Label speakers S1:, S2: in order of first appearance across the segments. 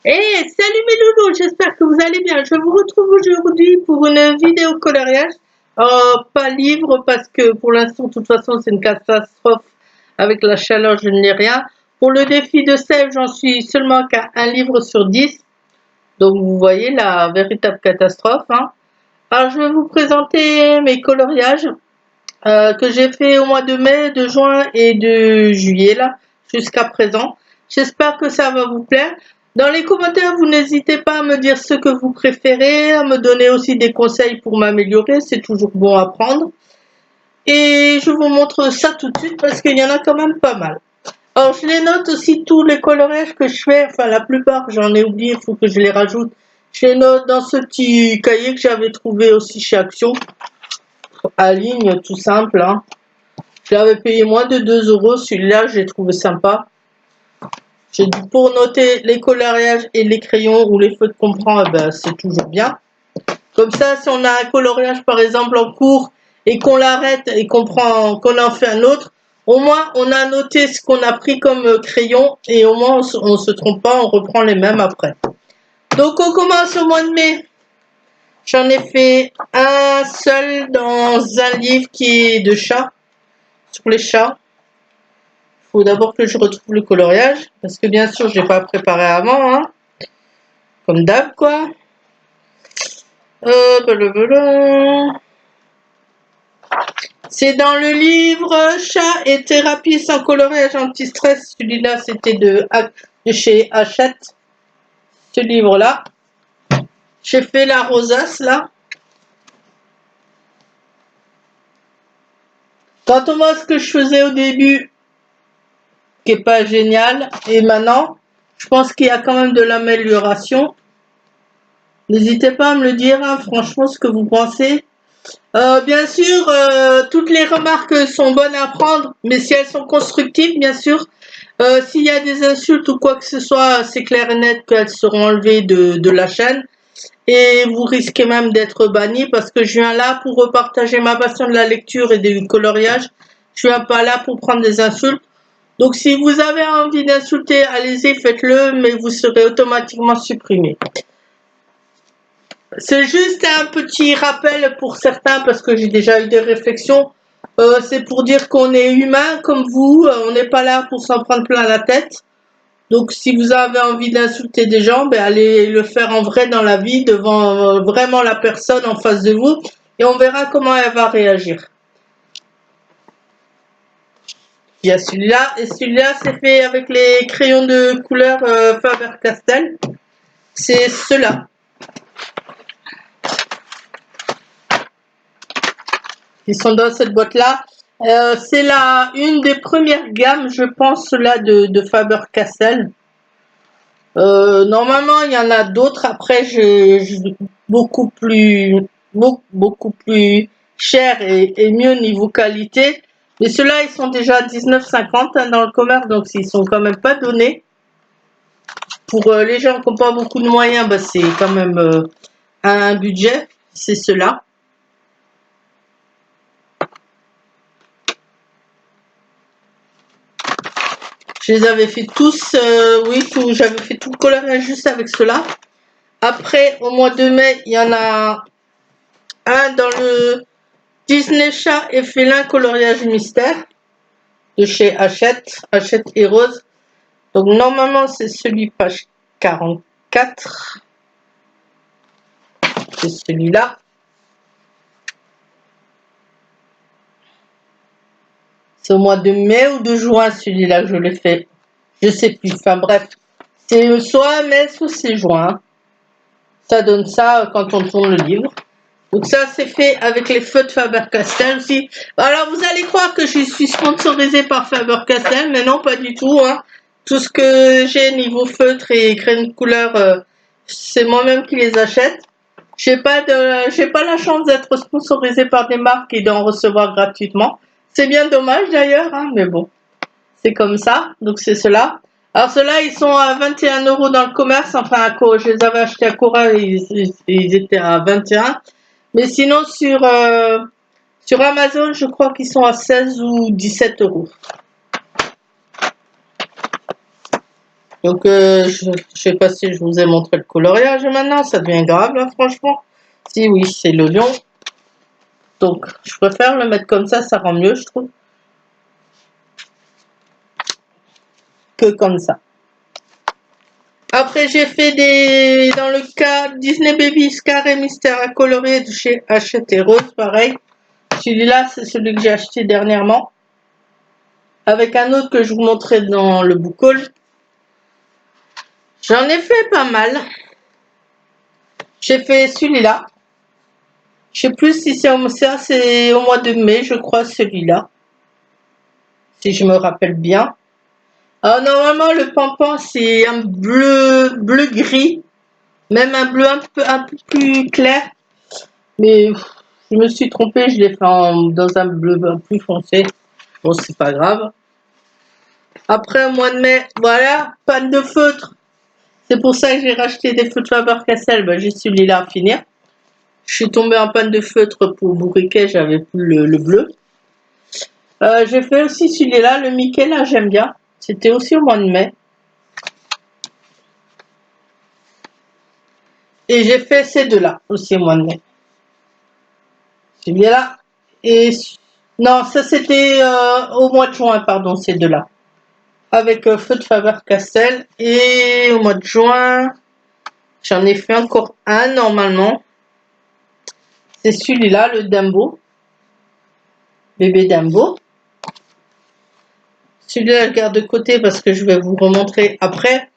S1: Salut mes loulous, j'espère que vous allez bien. Je vous retrouve aujourd'hui pour une vidéo coloriage. Pas livre parce que pour l'instant, de toute façon, c'est une catastrophe. Avec la chaleur, je n'ai rien. Pour le défi de sève, j'en suis seulement qu'à un livre sur 10. Donc vous voyez la véritable catastrophe. Hein. Alors je vais vous présenter mes coloriages que j'ai fait au mois de mai, de juin et de juillet là, jusqu'à présent. J'espère que ça va vous plaire. Dans les commentaires, vous n'hésitez pas à me dire ce que vous préférez, à me donner aussi des conseils pour m'améliorer, c'est toujours bon à prendre. Et je vous montre ça tout de suite parce qu'il y en a quand même pas mal. Alors je les note aussi tous les coloriages que je fais, enfin la plupart j'en ai oublié, il faut que je les rajoute. Je les note dans ce petit cahier que j'avais trouvé aussi chez Action, à ligne tout simple. Hein. Je l'avais payé moins de 2 euros, celui-là j'ai trouvé sympa. J'ai dit pour noter les coloriages et les crayons ou les feutres qu'on prend, ben, c'est toujours bien. Comme ça, si on a un coloriage par exemple en cours et qu'on l'arrête et qu'on en fait un autre, au moins on a noté ce qu'on a pris comme crayon et au moins on se trompe pas, on reprend les mêmes après. Donc on commence au mois de mai. J'en ai fait un seul dans un livre qui est de chats, sur les chats. Il faut d'abord que je retrouve le coloriage, parce que bien sûr, je n'ai pas préparé avant, hein, comme d'hab, quoi. C'est dans le livre Chat et thérapie sans coloriage anti-stress. Celui-là, c'était de chez Hachette. Ce livre-là. J'ai fait la rosace, là. Quand on voit ce que je faisais au début, qui n'est pas génial, et maintenant, je pense qu'il y a quand même de l'amélioration. N'hésitez pas à me le dire, hein, franchement, ce que vous pensez. Bien sûr, toutes les remarques sont bonnes à prendre, mais si elles sont constructives, bien sûr. S'il y a des insultes ou quoi que ce soit, c'est clair et net qu'elles seront enlevées de la chaîne. Et vous risquez même d'être banni parce que je viens là pour repartager ma passion de la lecture et du coloriage. Je viens pas là pour prendre des insultes. Donc si vous avez envie d'insulter, allez-y, faites-le, mais vous serez automatiquement supprimé. C'est juste un petit rappel pour certains parce que j'ai déjà eu des réflexions. C'est pour dire qu'on est humain comme vous, on n'est pas là pour s'en prendre plein la tête. Donc si vous avez envie d'insulter des gens, ben, allez le faire en vrai dans la vie, devant vraiment la personne en face de vous, et on verra comment elle va réagir. Il y a celui-là, et celui-là c'est fait avec les crayons de couleur Faber-Castell. C'est ceux-là. Ils sont dans cette boîte-là. C'est une des premières gammes, je pense, là de Faber-Castell. Normalement, il y en a d'autres. Après, beaucoup plus cher et mieux niveau qualité. Mais ceux-là, ils sont déjà 19,50 hein, dans le commerce, donc ils sont quand même pas donnés. Pour les gens qui n'ont pas beaucoup de moyens, bah, c'est quand même un budget. C'est ceux-là. Je les avais fait tous, oui, j'avais fait tout le coloriage juste avec cela. Après, au mois de mai, il y en a un dans le Disney Chat et Félin coloriage mystère de chez Hachette et Rose. Donc normalement, c'est celui page 44. C'est celui-là. C'est au mois de mai ou de juin celui-là que je l'ai fait. Je sais plus. Enfin bref, c'est soit mai, soit c'est juin. Ça donne ça quand on tourne le livre. Donc ça c'est fait avec les feux de Faber-Castell aussi. Alors vous allez croire que je suis sponsorisée par Faber-Castell, mais non pas du tout. Hein. Tout ce que j'ai niveau feutre et crayon de couleur, c'est moi-même qui les achète. J'ai pas la chance d'être sponsorisée par des marques et d'en recevoir gratuitement. C'est bien dommage d'ailleurs, hein, mais bon, c'est comme ça. Donc c'est cela. Alors ceux-là, ils sont à 21 € dans le commerce. Enfin, je les avais achetés à Cora, ils étaient à 21. Mais sinon, sur Amazon, je crois qu'ils sont à 16 ou 17 €. Donc, je sais pas si je vous ai montré le coloriage maintenant, ça devient grave là, franchement. Si, oui, c'est le lion. Donc, je préfère le mettre comme ça rend mieux, je trouve, que comme ça. Après, j'ai fait dans le cas Disney Baby Scar et Mystère à colorier de chez Hachette et Rose, pareil. Celui-là, c'est celui que j'ai acheté dernièrement. Avec un autre que je vous montrais dans le book haul. J'en ai fait pas mal. J'ai fait celui-là. Je sais plus si c'est au mois de mai, je crois, celui-là. Si je me rappelle bien. Alors, normalement, le pampan, c'est un bleu gris. Même un bleu un peu plus clair. Mais je me suis trompée, je l'ai fait dans un bleu un plus foncé. Bon, c'est pas grave. Après, au mois de mai, voilà, panne de feutre. C'est pour ça que j'ai racheté des feutres Faber-Castell. Ben, j'ai celui-là à finir. Je suis tombée en panne de feutre pour bourriquet, j'avais plus le bleu. J'ai fait aussi celui-là, le Mickey, là, j'aime bien. C'était aussi au mois de mai. Et j'ai fait ces deux-là, aussi au mois de mai. Celui-là. Et non, ça c'était au mois de juin, pardon, ces deux-là. Avec feu de Faber-Castell. Et au mois de juin, j'en ai fait encore un normalement. C'est celui-là, le Dumbo. Bébé Dumbo. Celui-là, je garde de côté parce que je vais vous remontrer après.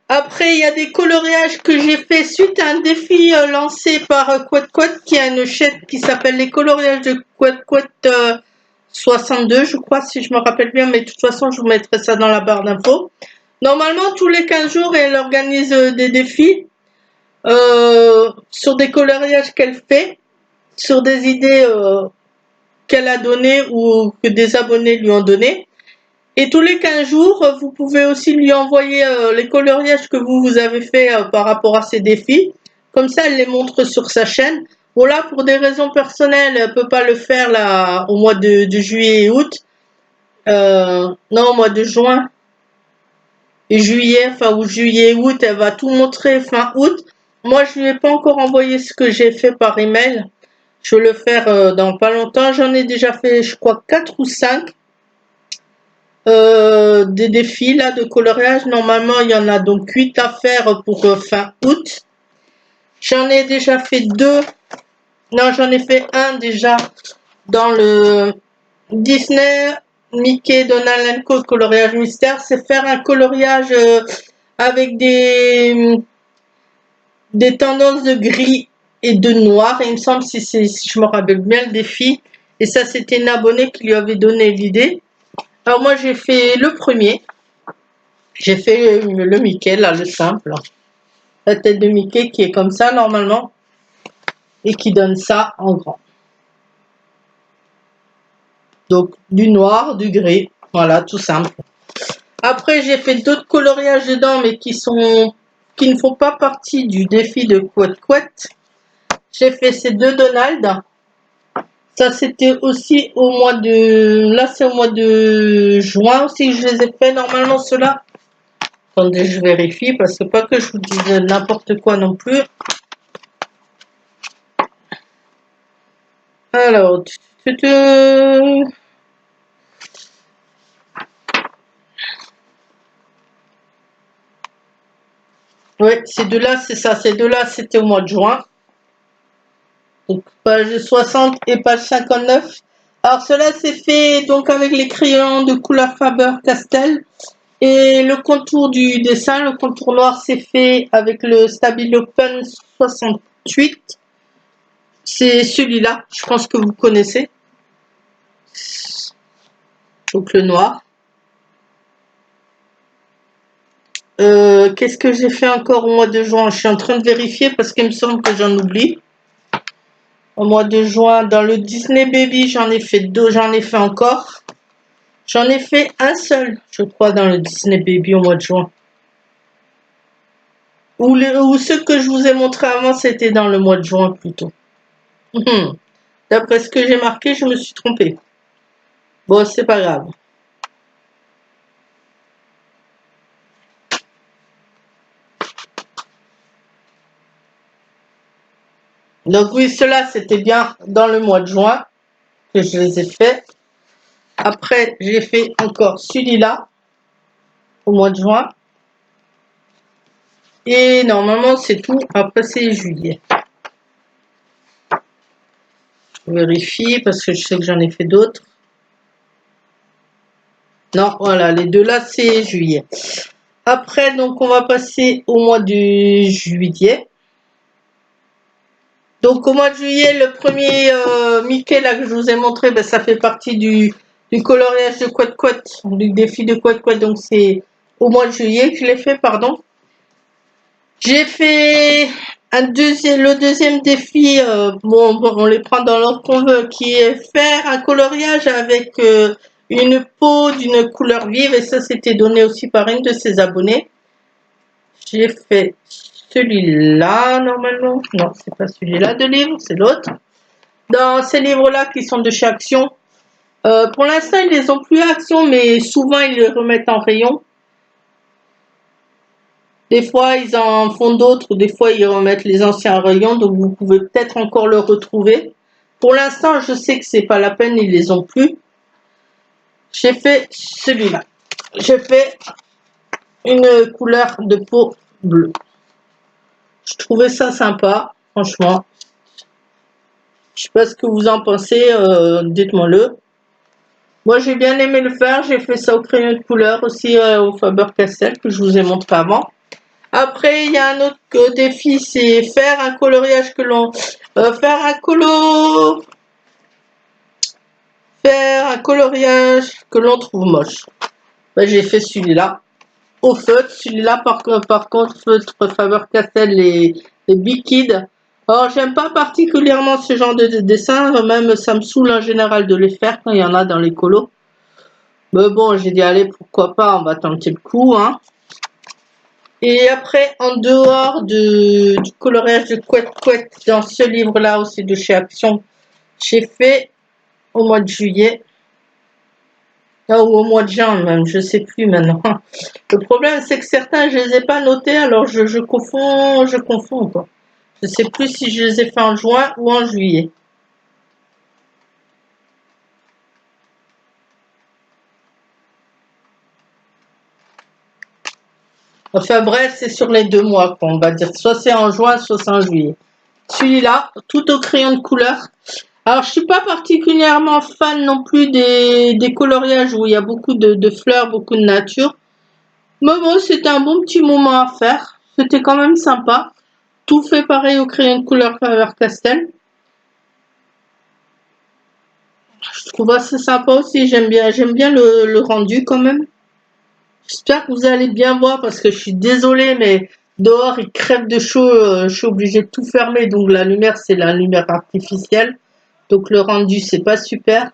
S1: Après, il y a des coloriages que j'ai fait suite à un défi lancé par Quat Quat, qui a une chaîne qui s'appelle les coloriages de Quat Quat 62, je crois, si je me rappelle bien, mais de toute façon, je vous mettrai ça dans la barre d'infos. Normalement, tous les 15 jours, elle organise des défis sur des coloriages qu'elle fait, sur des idées qu'elle a données ou que des abonnés lui ont données. Et tous les 15 jours, vous pouvez aussi lui envoyer les coloriages que vous avez fait par rapport à ces défis. Comme ça, elle les montre sur sa chaîne. Bon là, pour des raisons personnelles, elle ne peut pas le faire là au mois de juillet et août. Non, au mois de juin et juillet, enfin ou juillet et août, elle va tout montrer fin août. Moi, je lui ai pas encore envoyé ce que j'ai fait par email. Je vais le faire dans pas longtemps. J'en ai déjà fait, je crois, 4 ou 5. Des défis là de coloriage. Normalement, il y en a donc 8 à faire pour fin août. J'en ai déjà fait 2. Non, j'en ai fait un déjà dans le Disney Mickey Donald Co coloriage mystère. C'est faire un coloriage avec des tendances de gris et de noir. Il me semble, si je me rappelle bien le défi. Et ça, c'était une abonnée qui lui avait donné l'idée. Alors moi, j'ai fait le premier. J'ai fait le Mickey, là, le simple. La tête de Mickey qui est comme ça, normalement. Et qui donne ça en grand. Donc, du noir, du gris. Voilà, tout simple. Après, j'ai fait d'autres coloriages dedans, mais qui ne font pas partie du défi de Quat Quat. J'ai fait ces deux Donald. Ça, c'était aussi au mois de... Là, c'est au mois de juin aussi que je les ai fait, normalement, ceux-là. Attendez, je vérifie, parce que pas que je vous dise n'importe quoi non plus. Alors, oui, ces deux-là, c'est ça. Ces deux-là, c'était au mois de juin. Donc, page 60 et page 59. Alors, cela c'est fait donc avec les crayons de couleur Faber-Castell. Et le contour du dessin, le contour noir, c'est fait avec le Stabilo Pen 68. C'est celui-là, je pense que vous connaissez. Donc, le noir. Qu'est-ce que j'ai fait encore au mois de juin? Je suis en train de vérifier parce qu'il me semble que j'en oublie. Au mois de juin, dans le Disney Baby, j'en ai fait 2, j'en ai fait encore. J'en ai fait un seul, je crois, dans le Disney Baby au mois de juin. Ou ceux que je vous ai montré avant, c'était dans le mois de juin plutôt. D'après ce que j'ai marqué, je me suis trompée. Bon, c'est pas grave. Donc oui, ceux-là, c'était bien dans le mois de juin que je les ai faits. Après, j'ai fait encore celui-là au mois de juin. Et normalement, c'est tout. Après, c'est juillet. Je vérifie parce que je sais que j'en ai fait d'autres. Non, voilà, les deux là, c'est juillet. Après, donc, on va passer au mois de juillet. Donc, au mois de juillet, le premier Mickey là que je vous ai montré, ben, ça fait partie du coloriage de Quat Quat, du défi de Quat Quat. Donc, c'est au mois de juillet que je l'ai fait, pardon. J'ai fait le deuxième défi, bon, on les prend dans l'ordre qu'on veut, qui est faire un coloriage avec une peau d'une couleur vive, et ça c'était donné aussi par une de ses abonnées. J'ai fait celui-là normalement, non c'est pas celui-là de livre, c'est l'autre. Dans ces livres-là qui sont de chez Action, pour l'instant ils les ont plus à Action, mais souvent ils les remettent en rayon. Des fois, ils en font d'autres, des fois, ils remettent les anciens rayons, donc vous pouvez peut-être encore le retrouver. Pour l'instant, je sais que c'est pas la peine, ils les ont plus. J'ai fait celui-là. J'ai fait une couleur de peau bleue. Je trouvais ça sympa, franchement. Je sais pas ce que vous en pensez, dites-moi-le. Moi, j'ai bien aimé le faire. J'ai fait ça au crayon de couleur aussi au Faber-Castell que je vous ai montré avant. Après, il y a un autre défi, c'est faire un coloriage que l'on... faire un coloriage que l'on trouve moche. Ben, j'ai fait celui-là au feutre. Celui-là, par contre, feutre Faber-Castell, les Big Kids. Alors, j'aime pas particulièrement ce genre de dessin. Même, ça me saoule en général de les faire quand il y en a dans les colos. Mais bon, j'ai dit, allez, pourquoi pas, on va tenter le coup, hein. Et après, en dehors du coloriage de Couette Couette, dans ce livre-là aussi de chez Action, j'ai fait au mois de juillet, ou au mois de juin même, je sais plus maintenant. Le problème, c'est que certains, je les ai pas notés, alors je confonds quoi. Je sais plus si je les ai fait en juin ou en juillet. Enfin bref, c'est sur les 2 mois, quoi, on va dire. Soit c'est en juin, soit c'est en juillet. Celui-là, tout au crayon de couleur. Alors, je suis pas particulièrement fan non plus des coloriages où il y a beaucoup de fleurs, beaucoup de nature. Mais bon, c'était un bon petit moment à faire. C'était quand même sympa. Tout fait pareil au crayon de couleur Faber-Castell. Je trouve assez sympa aussi. J'aime bien le rendu quand même. J'espère que vous allez bien voir parce que je suis désolée, mais dehors il crève de chaud. Je suis obligée de tout fermer. Donc la lumière, c'est la lumière artificielle. Donc le rendu, c'est pas super.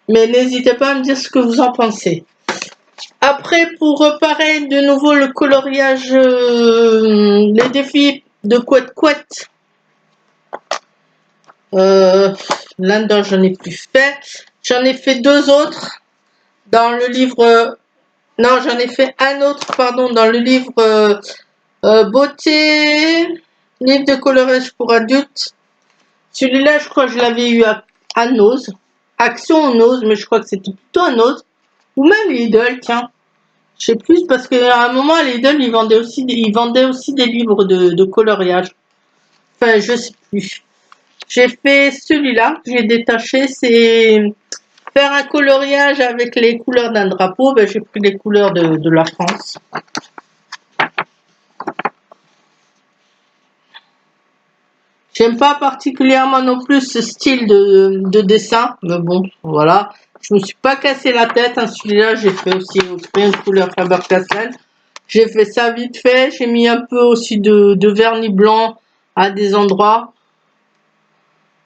S1: Mais n'hésitez pas à me dire ce que vous en pensez. Après, pour reparer de nouveau le coloriage, les défis de Couette Couette. Là-dedans, j'en ai plus fait. J'en ai fait 2 autres dans le livre. Non, j'en ai fait un autre, pardon, dans le livre Beauté, livre de coloriage pour adultes. Celui-là, je crois que je l'avais eu à Nose. Action Nose, mais je crois que c'était plutôt à Nose. Ou même Lidl, tiens. Je sais plus, parce qu'à un moment, à Lidl, ils vendaient aussi des livres de coloriage. Enfin, je sais plus. J'ai fait celui-là, j'ai détaché, c'est faire un coloriage avec les couleurs d'un drapeau. Ben, j'ai pris les couleurs de la France. J'aime pas particulièrement non plus ce style de dessin, mais bon, voilà. Je me suis pas cassé la tête, hein. Celui-là, j'ai fait aussi au crayon de couleur Faber-Castell. J'ai fait ça vite fait. J'ai mis un peu aussi de vernis blanc à des endroits.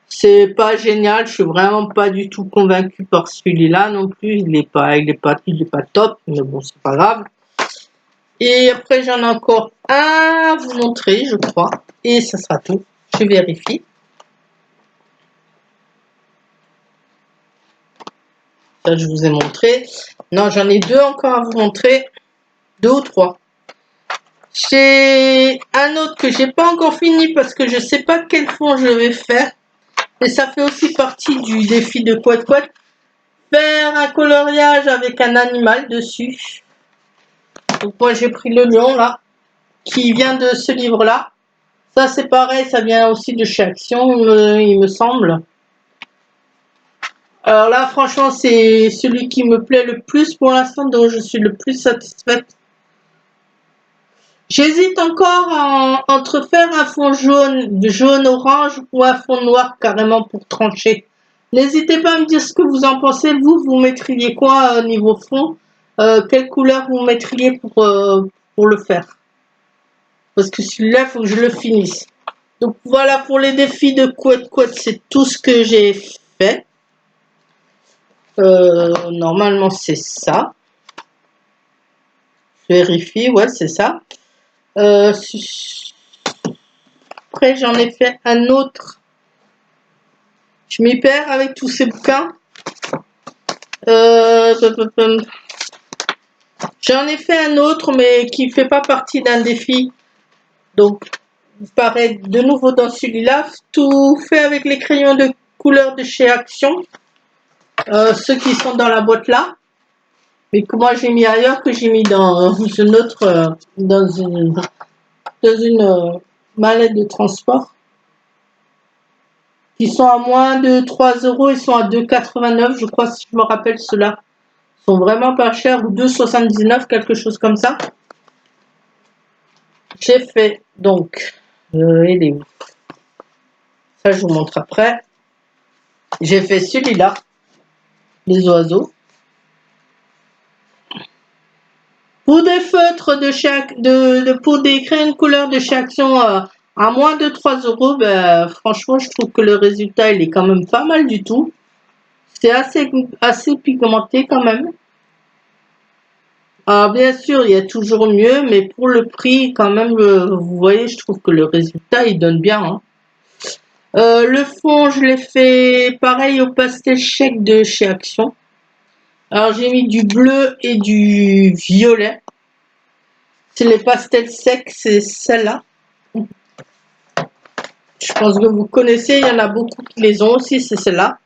S1: C'est pas génial. Je suis vraiment pas du tout convaincue par celui-là non plus. Il est pas top, mais bon, c'est pas grave. Et après, j'en ai encore un à vous montrer, je crois. Et ça sera tout. Je vérifie. Ça, je vous ai montré. Non, j'en ai 2 encore à vous montrer. 2 ou 3. J'ai un autre que j'ai pas encore fini parce que je sais pas quel fond je vais faire. Et ça fait aussi partie du défi de Quad Quad. Faire un coloriage avec un animal dessus. Donc moi j'ai pris le lion là, qui vient de ce livre là. Ça c'est pareil, ça vient aussi de chez Action, il me semble. Alors là franchement c'est celui qui me plaît le plus pour l'instant, dont je suis le plus satisfaite. J'hésite encore entre faire un fond jaune-orange ou un fond noir carrément pour trancher. N'hésitez pas à me dire ce que vous en pensez. Vous mettriez quoi niveau fond? Quelle couleur vous mettriez pour le faire? Parce que celui-là, il faut que je le finisse. Donc voilà pour les défis de Quad Quad, c'est tout ce que j'ai fait. Normalement, c'est ça. Je vérifie, ouais, c'est ça. Après, j'en ai fait un autre. Je m'y perds avec tous ces bouquins. J'en ai fait un autre, mais qui fait pas partie d'un défi. Donc, pareil, de nouveau dans celui-là, tout fait avec les crayons de couleur de chez Action. Ceux qui sont dans la boîte là. Mais que moi j'ai mis ailleurs, que j'ai mis dans une autre, dans une mallette de transport. Qui sont à moins de 3 €, ils sont à 2,89 €, je crois, si je me rappelle ceux-là. Ils sont vraiment pas chers, ou 2,79 €, quelque chose comme ça. J'ai fait, donc, il est où? Ça, je vous montre après. J'ai fait celui-là, les oiseaux. Pour des feutres pour des crayons de couleur de chez Action à moins de 3 €, ben, franchement, je trouve que le résultat, il est quand même pas mal du tout. C'est assez pigmenté quand même. Alors, bien sûr, il y a toujours mieux, mais pour le prix, quand même, vous voyez, je trouve que le résultat, il donne bien. Hein. Le fond, je l'ai fait pareil au pastel chèque de chez Action. Alors, j'ai mis du bleu et du violet. C'est les pastels secs, c'est celle-là. Je pense que vous connaissez, il y en a beaucoup qui les ont aussi, c'est celle-là.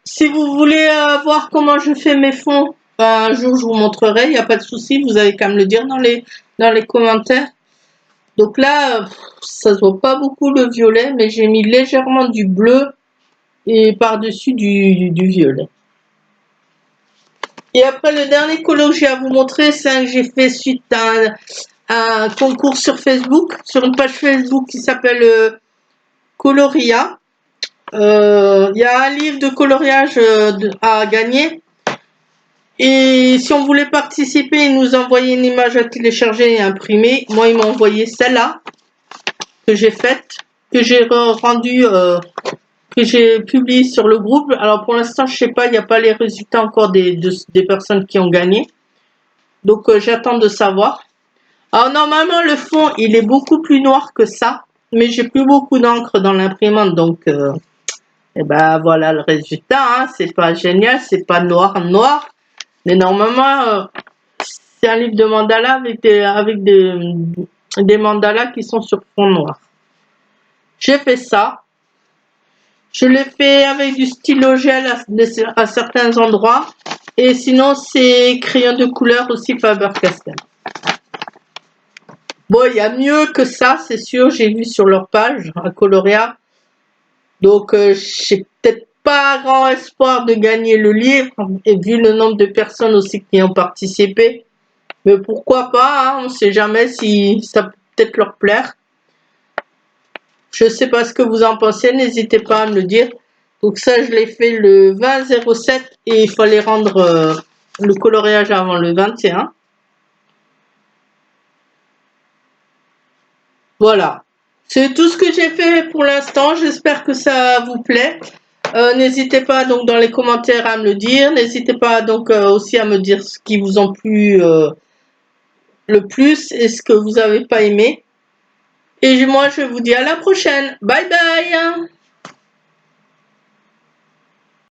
S1: Si vous voulez voir comment je fais mes fonds, ben, un jour je vous montrerai, il n'y a pas de souci, vous avez qu'à me le dire dans les commentaires. Donc là, ça se voit pas beaucoup le violet, mais j'ai mis légèrement du bleu et par-dessus du violet. Et après, le dernier colo que j'ai à vous montrer, c'est un que j'ai fait suite à un concours sur Facebook, sur une page Facebook qui s'appelle Coloria. Il y a un livre de coloriage à gagner. Et si on voulait participer, ils nous envoyaient une image à télécharger et imprimer. Moi, ils m'ont envoyé celle-là que j'ai faite, que j'ai rendue, que j'ai publiée sur le groupe. Alors pour l'instant, je sais pas, il n'y a pas les résultats encore des personnes qui ont gagné. Donc j'attends de savoir. Alors normalement, le fond, il est beaucoup plus noir que ça. Mais j'ai plus beaucoup d'encre dans l'imprimante, donc et ben voilà le résultat. Hein. C'est pas génial, c'est pas noir. Mais normalement, c'est un livre de mandala avec des mandalas qui sont sur fond noir. J'ai fait ça. Je l'ai fait avec du stylo gel à certains endroits. Et sinon, c'est crayon de couleur aussi Faber-Castell. Bon, il y a mieux que ça, c'est sûr. J'ai vu sur leur page à Coloria. Donc, j'ai peut-être pas grand espoir de gagner le livre. Et vu le nombre de personnes aussi qui ont participé. Mais pourquoi pas, hein, on ne sait jamais si ça peut peut-être leur plaire. Je ne sais pas ce que vous en pensez, n'hésitez pas à me le dire. Donc ça, je l'ai fait le 20-07 et il fallait rendre le coloriage avant le 21. Voilà. C'est tout ce que j'ai fait pour l'instant. J'espère que ça vous plaît. N'hésitez pas donc dans les commentaires à me le dire. N'hésitez pas donc aussi à me dire ce qui vous ont plu le plus et ce que vous n'avez pas aimé. Et moi, je vous dis à la prochaine. Bye bye!